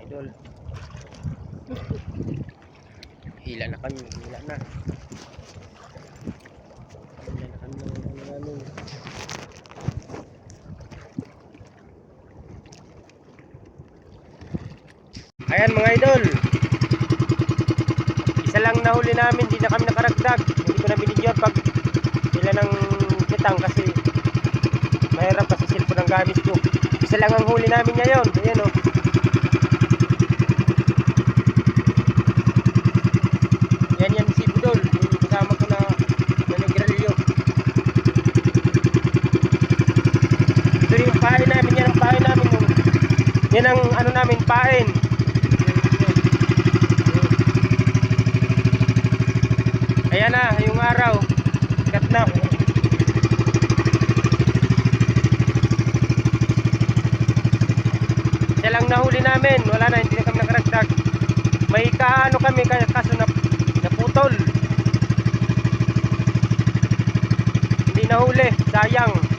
idol. Hila na kami, hila na. Hila na kami ng namin. Ayan mga idol. Isa lang nahuli namin, di na kami nakaragdag. Hindi ko na binidyoan pag sila ng kitang kasi mahirap kasi cellphone ang gamit ko. Isa lang ang huli namin ngayon. Ayan o. Yan si Budol. Yung kasama ko na nagralyo. Ito yung pain namin. Yan ang pain namin. Yan ang ano namin, pain. Ayan na, yung araw. Katnap. Siya lang nahuli namin. Wala na, hindi na kami nakaragdag. May kaano kami, kaso naputol. Hindi nahuli, sayang.